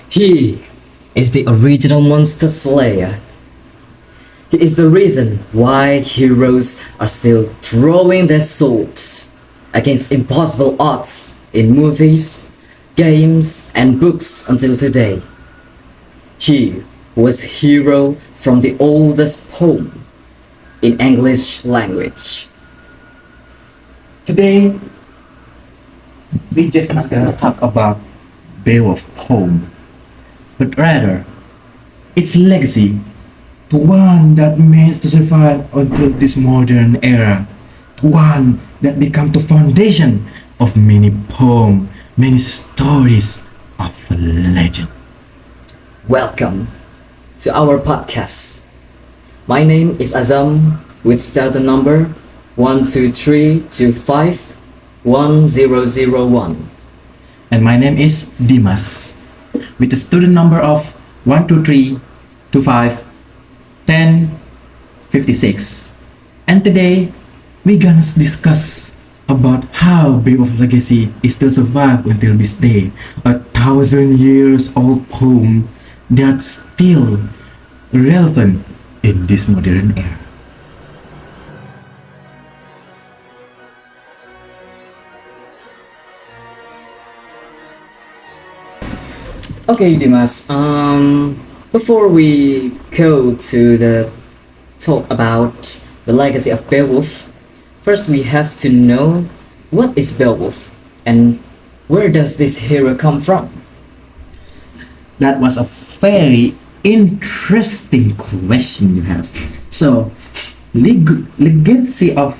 He is the original monster slayer. He is the reason why heroes are still drawing their swords against impossible odds in movies, games, and books until today. He was hero from the oldest poem in English language. Today, we just not gonna talk about Beowulf poem, but rather its legacy to one that managed to survive until this modern era, to one that become the foundation of many poems, many stories of legend. Welcome to our podcast. My name is Azam with student number 123251001. And my name is Dimas, with the student number of 123251056. And today, we're gonna discuss about how Beowulf legacy is still survived until this day. 1,000 years old poem that's still relevant in this modern era. Okay, Dimas. Before we go to the talk about the legacy of Beowulf, first we have to know what is Beowulf and where does this hero come from? That was a very interesting question you have. So, legacy of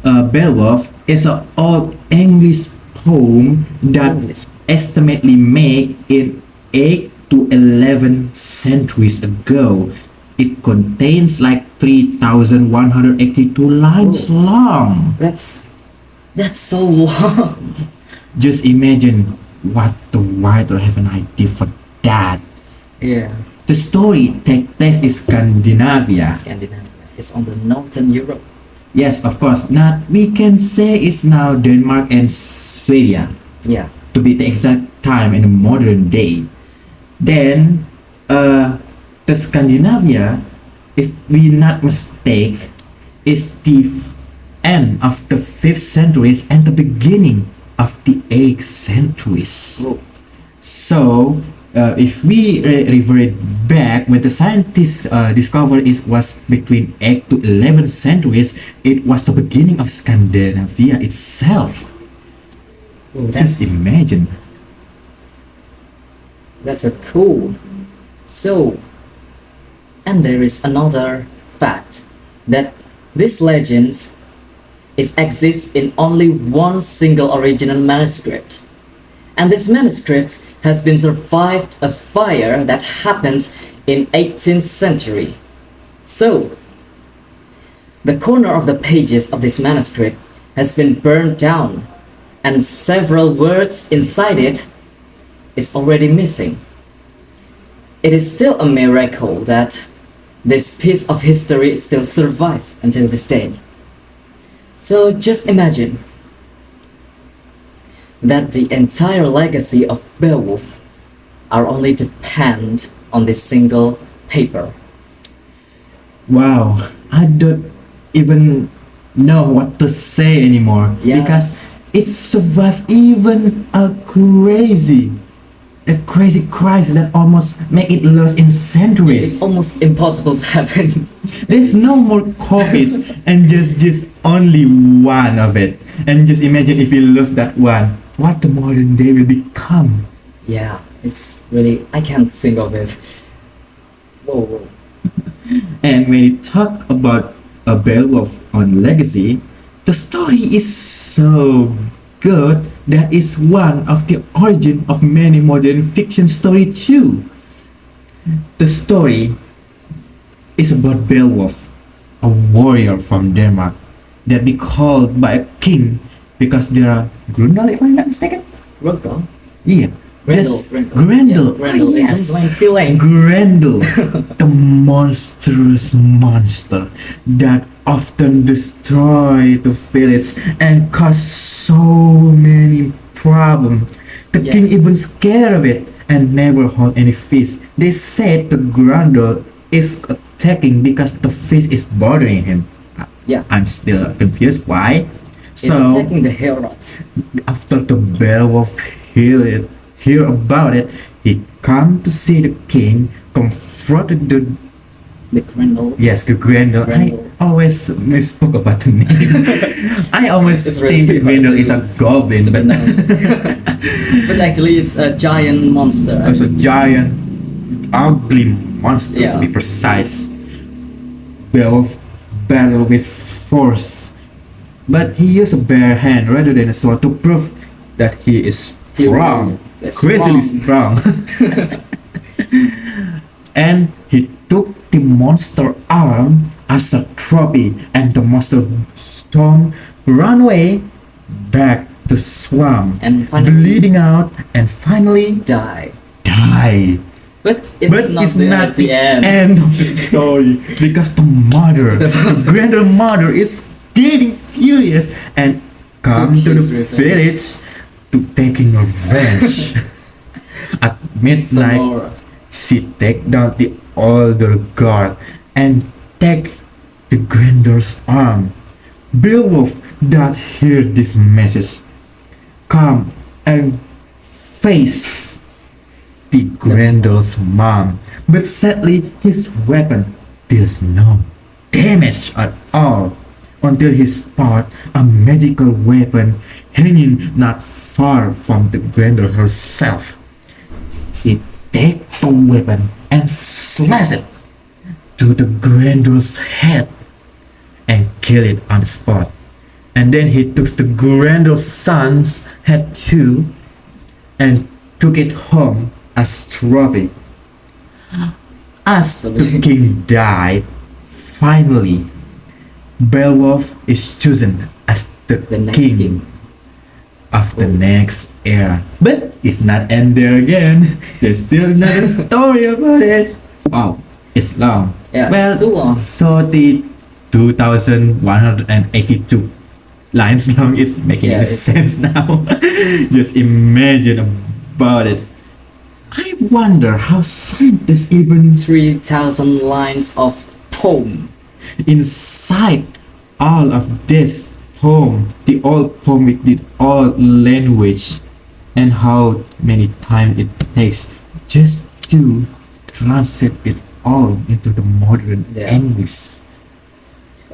Beowulf is an old English poem that English. estimately made in 8 to 11 centuries ago. It contains like 3,182 lines Oh. long. That's so long. Just imagine what the writer have an idea for that. Yeah, The story takes place in Scandinavia. Scandinavia. It's on the northern Europe. Yes, of course. Now we can say it's now Denmark and Sweden, Yeah. to be the exact time in the modern day. Then, the Scandinavia, if we not mistake, is the end of the 5th centuries and the beginning of the 8th centuries. Oh. So, if we revert back when the scientists discovered it was between 8 to 11 centuries, it was the beginning of Scandinavia itself. Oh, Just imagine. that's a cool. So, and there is another fact that this legend exists in only one single original manuscript. And this manuscript has been survived a fire that happened in 18th century. So, the corner of the pages of this manuscript has been burned down and several words inside it is already missing. It is still a miracle that this piece of history still survives until this day. So just imagine that the entire legacy of Beowulf are only depend on this single paper. Wow, I don't even know what to say anymore. Yes. Because it survived even a crazy crisis that almost make it lost in It's centuries. almost impossible to happen. There's no more copies and just only one of it. And just imagine if we lost that one, what the modern day will become. Yeah, it's really, I can't think of it. Whoa. And when you talk about a Beowulf on legacy, the story is so good that is one of the origin of many modern fiction story too. The story is about Beowulf, a warrior from Denmark that be called by a king because they are Grundle, if I'm not mistaken. Rogo? Yeah. Grendel. Yes, Grendel. Yeah, Grendel. Ah, yes. It's my feeling. Grendel, the monstrous monster that often destroy the village and cause so many problems. The Yeah. king even scared of it and never hold any fish. They said the Grundle is attacking because the fish is bothering him. Yeah. I'm still confused why. He's attacking the Herald. After the Beowulf hear about it, he come to see the king, confronted The Grendel. the Grendel. Grendel. I always misspoke about the name. I always It's think really Grendel hard is a to goblin, but pronounce. But actually, it's a giant monster. it's a giant, ugly monster Yeah. to be precise. Beowulf battle with force, but he used a bare hand rather than a sword to prove that he is strong, Yes, crazily strong. strong. And he took the monster arm as a trophy, and the monster storm ran away back to swamp, And finally bleeding out, and finally die. died. But it's not, the end of the story because the mother, the grandmother, is getting furious and come to the kills revenge. village to taking revenge. At Some midnight, more. she take down the older guard and take the granddaughter's arm. Beowulf that hear this message come and face the granddaughter's mom, but sadly his weapon deals no damage at all until he spot a magical weapon hanging not far from the granddaughter herself. He take the weapon and slash it to the granddaughter's head and kill it on the spot. And then he took the granddaughter's son's head too and took it home as trophy. As the king died, finally Beowulf is chosen as the next king king. of the next era. But it's not end there again. There's still another story about it. Wow, it's long. Yeah, well, it's too long. So the 2,182 lines long is making Yeah, any it's- sense now. Just imagine about it. I wonder how scientists even 3,000 lines of poem. inside all of this poem, the old poem with the old language, and how many times it takes just to translate it all into the modern Yeah. English.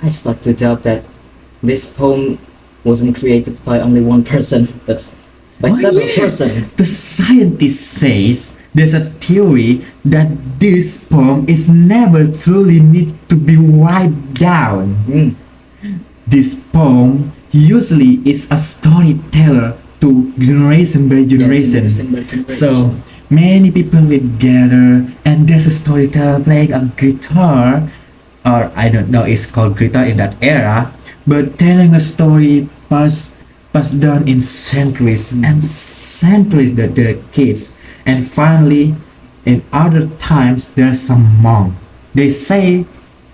I start to doubt that this poem wasn't created by only one person, but by several persons. The scientist says there's a theory that this poem is never truly need to be written down. Mm. This poem usually is a storyteller to generation by generation. generation by generation. So many people will gather and there's a storyteller playing a guitar, or I don't know, it's called guitar in that era, but telling a story passed down in centuries and centuries, that there are kids. And finally, in other times, there's some monk. They say,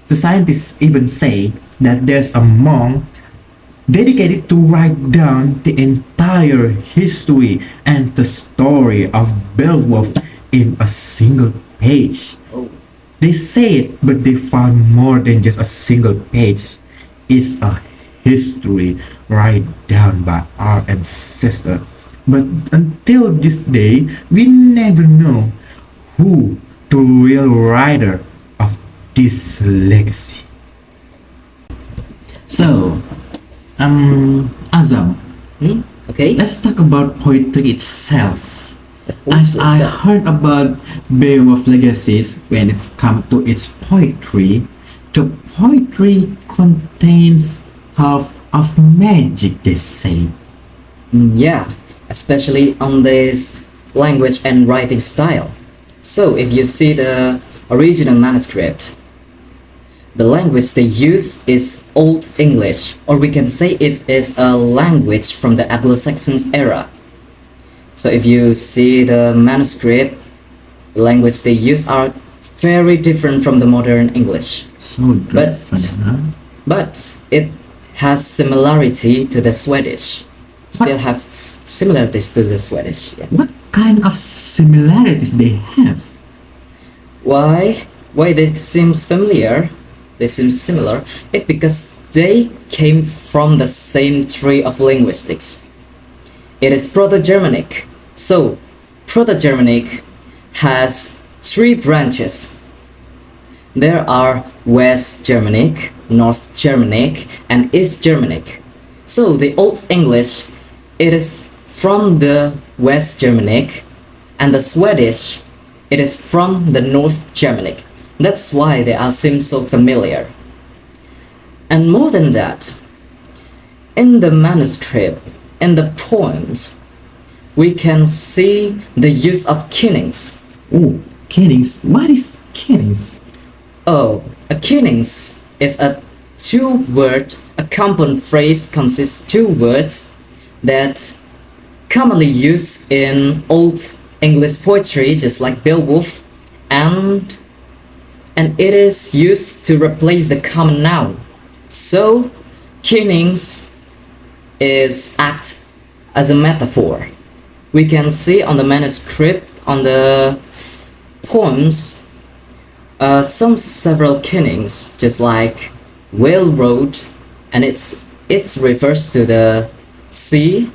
the scientists even say that there's a monk dedicated to write down the entire history and the story of Beowulf in a single page. Oh, They say it, but they found more than just a single page. It's a history right down by our ancestor. But until this day, we never know who the real writer of this legacy. So, Azam, hmm? Okay. let's talk about poetry itself. Poetry As I itself. heard about Beowulf legacies, when it comes to its poetry, the poetry contains half of magic, they say. Yeah, especially on this language and writing style. So if you see the original manuscript, the language they use is Old English, or we can say it is a language from the Anglo-Saxon era. So if you see the manuscript, the language they use are very different from the modern English. So But- different, huh? But it has similarity to the Swedish. Still have similarities to the Swedish. Yeah. What kind of similarities they have? Why? Why they seems familiar? They seem similar. It because they came from the same tree of linguistics. It is Proto-Germanic. So, Proto-Germanic has three branches. There are West Germanic, North Germanic, and East Germanic. So, the Old English, it is from the West Germanic, and the Swedish, it is from the North Germanic. That's why they are seem so familiar. And more than that, in the manuscript, in the poems, we can see the use of kennings. Oh, kennings. What is kennings? Oh, a kennings is a a compound phrase consists two words that commonly used in Old English poetry, just like Beowulf, and it is used to replace the common noun. So, kennings is act as a metaphor. We can see on the manuscript, on the poems, some several kennings, just like railroad, and it refers to the sea,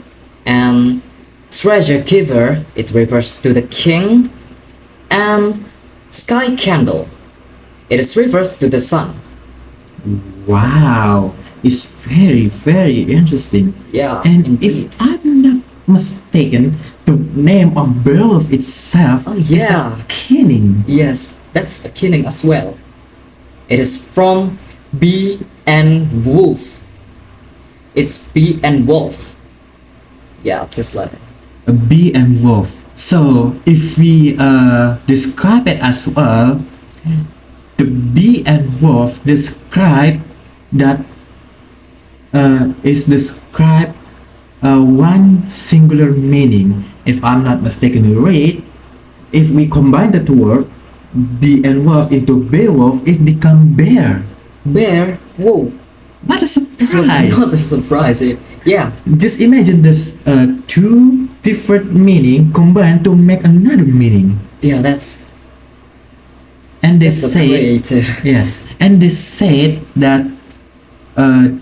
and treasure giver, it refers to the king, and sky candle, it is refers to the sun. Wow, it's very, very interesting. Yeah, And indeed. if I'm not mistaken, the name of Beowulf itself Oh, is yeah. a kenning. Yes, that's a kenning as well. It is from B and Wolf. It's B and Wolf. Yeah, just like it. A bee and wolf. So if we describe it as well, the bee and wolf describe that is describe one singular meaning. If I'm not mistaken, read, if we combine that word bee and wolf into Beowulf, it become bear. Bear. Whoa, What a this was surprise! another surprise. Yeah, Just imagine this two different meaning combined to make another meaning. yeah, that's And they so say creative. yes, and they said that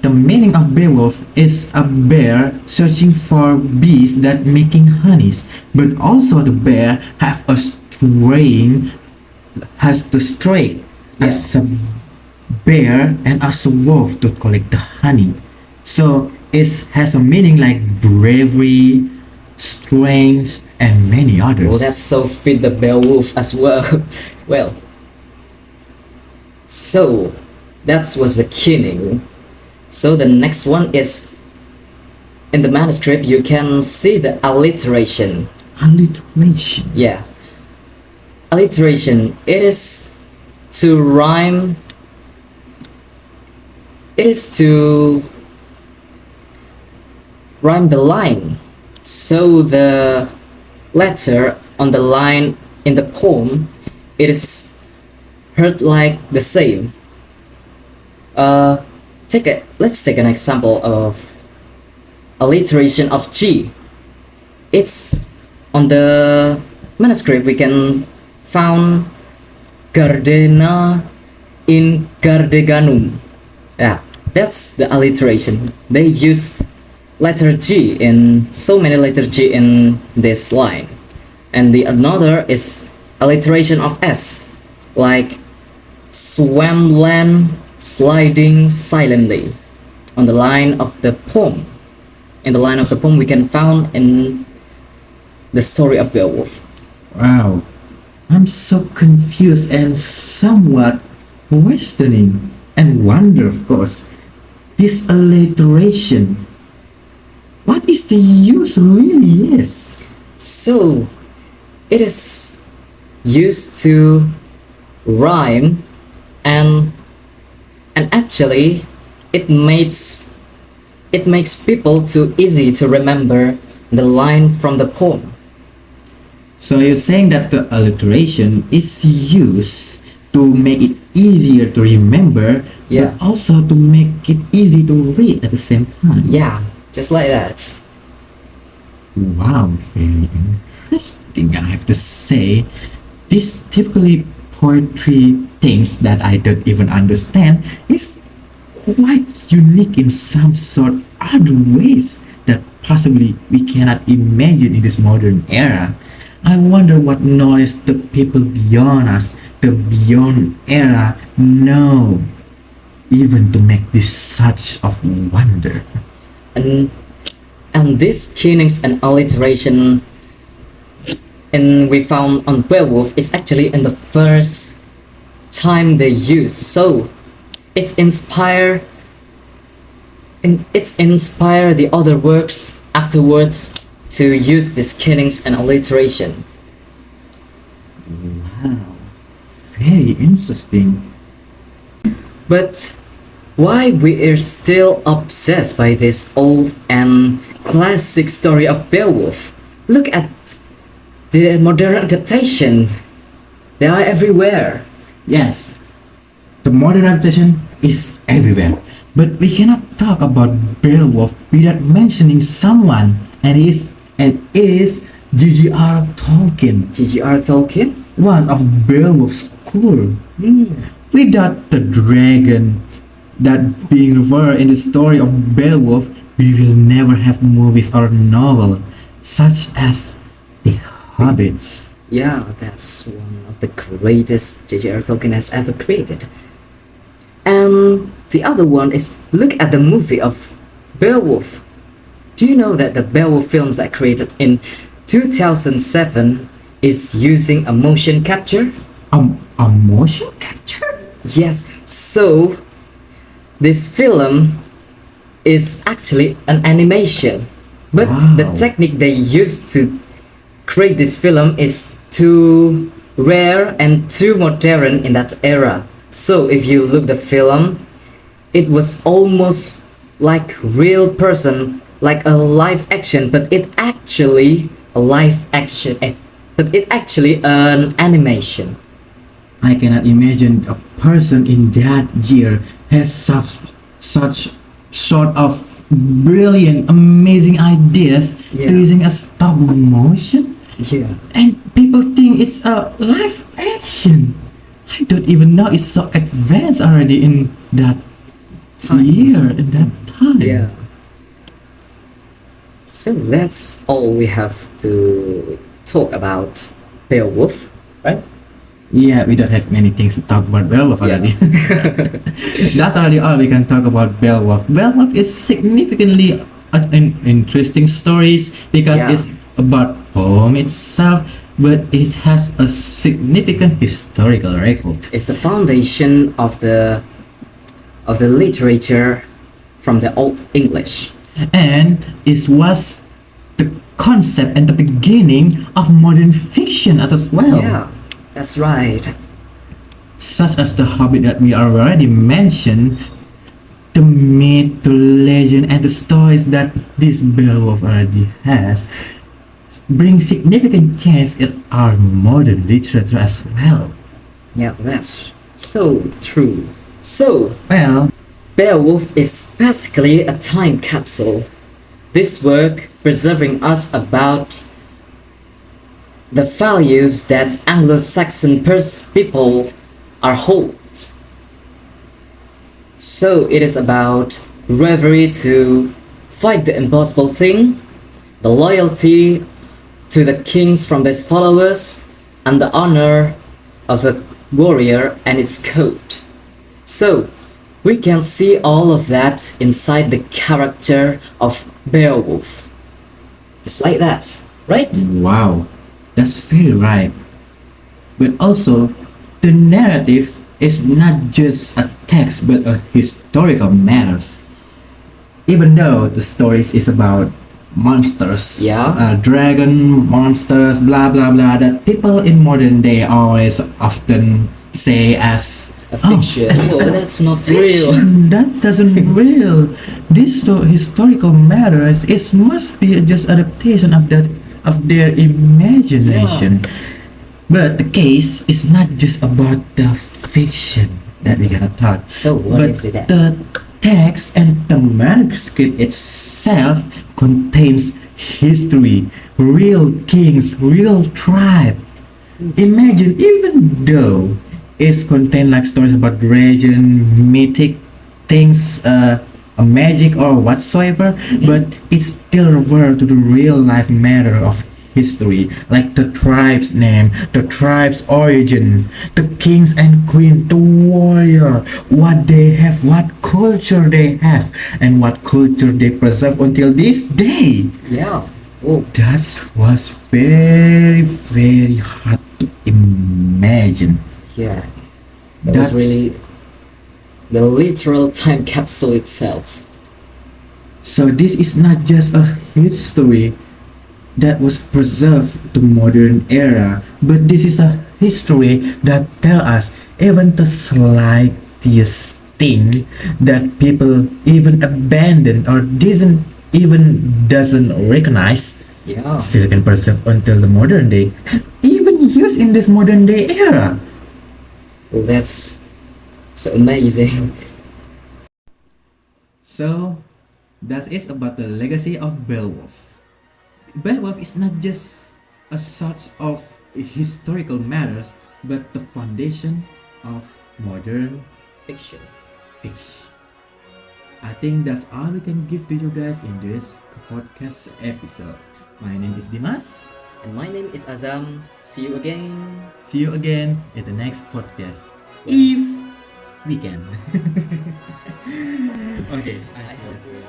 the meaning of Beowulf is a bear searching for bees that making honeys, but also the bear have a straying has to stray as a bear and as a wolf to collect the honey. So it has a meaning like bravery, strength, and many others. Oh, that's so fit the Beowulf as well. Well, so that was the kenning. So the next one is in the manuscript. You can see the alliteration. alliteration. Yeah, alliteration. It is to rhyme. It is to rhyme the line. So the letter on the line in the poem, it is heard like the same. Let's take an example of alliteration of G. It's on the manuscript we can found Gardena in Gardeganum. Yeah, that's the alliteration. They use letter G in so many letter G in this line. And the another is alliteration of S, like swam land sliding silently on the line of the poem. In the line of the poem we can found in the story of Beowulf. Wow, I'm so confused and somewhat questioning and wonder, of course, this alliteration. What is the use really is? So it is used to rhyme, and actually it makes people too easy to remember the line from the poem. So you're saying that the alliteration is used to make it easier to remember, Yeah. but also to make it easy to read at the same time. Yeah, just like that. Wow, very interesting, I have to say. This typically poetry things that I don't even understand is quite unique in some sort other ways that possibly we cannot imagine in this modern era. I wonder what knowledge the people beyond us, the beyond era, know even to make this such of wonder. And this kennings and alliteration and we found on Beowulf is actually in the first time they use. So it's inspire the other works afterwards to use this kennings and alliteration. Wow, very interesting. But why we are still obsessed by this old and classic story of Beowulf? Look at the modern adaptation. They are everywhere. Yes, the modern adaptation is everywhere, but we cannot talk about Beowulf without mentioning someone, and is G.G.R. Tolkien, G.G.R. Tolkien? one of Beowulf's core. Without the dragon that being revered in the story of Beowulf, we will never have movies or novel such as The Hobbits. Yeah, that's one of the greatest J.J.R. Tolkien has ever created. And the other one is look at the movie of Beowulf. Do you know that the Beowulf films that created in 2007 is using a motion capture? A motion capture? Yes, so this film is actually an animation, but the Wow. technique they used to create this film is too rare and too modern in that era. So if you look the film, it was almost like real person, like a live action, but it actually a live action, but it actually an animation. I cannot imagine a person in that year has such sort of brilliant, amazing ideas Yeah. using a stop motion, Yeah. and people think it's a live action. I don't even know it's so advanced already in that year, in that time. Yeah. So that's all we have to talk about Beowulf, right? Yeah, we don't have many things to talk about Beowulf Yeah. already. That's already all we can talk about Beowulf. Beowulf is significantly interesting stories because Yeah. it's about poem itself, but it has a significant historical record. It's the foundation of the literature from the Old English. And it was the concept and the beginning of modern fiction as well. Yeah, that's right. Such as the Hobbit that we already mentioned, the myth, the legend, and the stories that this Beowulf already has bring significant change in our modern literature as well. Yeah, that's so true. So, Well, Beowulf is basically a time capsule. This work preserving us about the values that Anglo-Saxon people are hold. So it is about bravery to fight the impossible thing, the loyalty to the kings from his followers, and the honor of a warrior and its code. So we can see all of that inside the character of Beowulf. Just like that, right? wow, that's very right. But also, the narrative is not just a text but a historical matters. Even though the stories is about monsters, Yeah. dragon monsters, blah blah blah, that people in modern day always often say as A fiction. as Oh, a that's not fiction. That doesn't real. This historical matters. It must be just adaptation of that of their imagination. But the case is not just about the fiction that we gonna talk. So what but is it then? the text and the manuscript itself contains history, real kings, real tribe. Imagine, even though it's contain like stories about legend, mythic things, a magic or whatsoever, but it's still refer to the real life matter of history, like the tribe's name, the tribe's origin, the kings and queen, the warrior, what they have, what culture they have, and what culture they preserve until this day. Yeah. Oh, That was very, very hard to imagine. yeah. That was That's- really the literal time capsule itself. So this is not just a history that was preserved to modern era, but this is a history that tell us even the slightest thing that people even abandon or doesn't recognize Yeah. still can preserve until the modern day, even used in this modern day era. Well, that's so amazing. So that is about the legacy of Beowulf. Beowulf is not just a sort of historical matters, but the foundation of modern Fiction. fiction. I think that's all we can give to you guys in this podcast episode. My name is Dimas. And my name is Azam. See you again. See you again in the next podcast. If we can. Okay. I hope we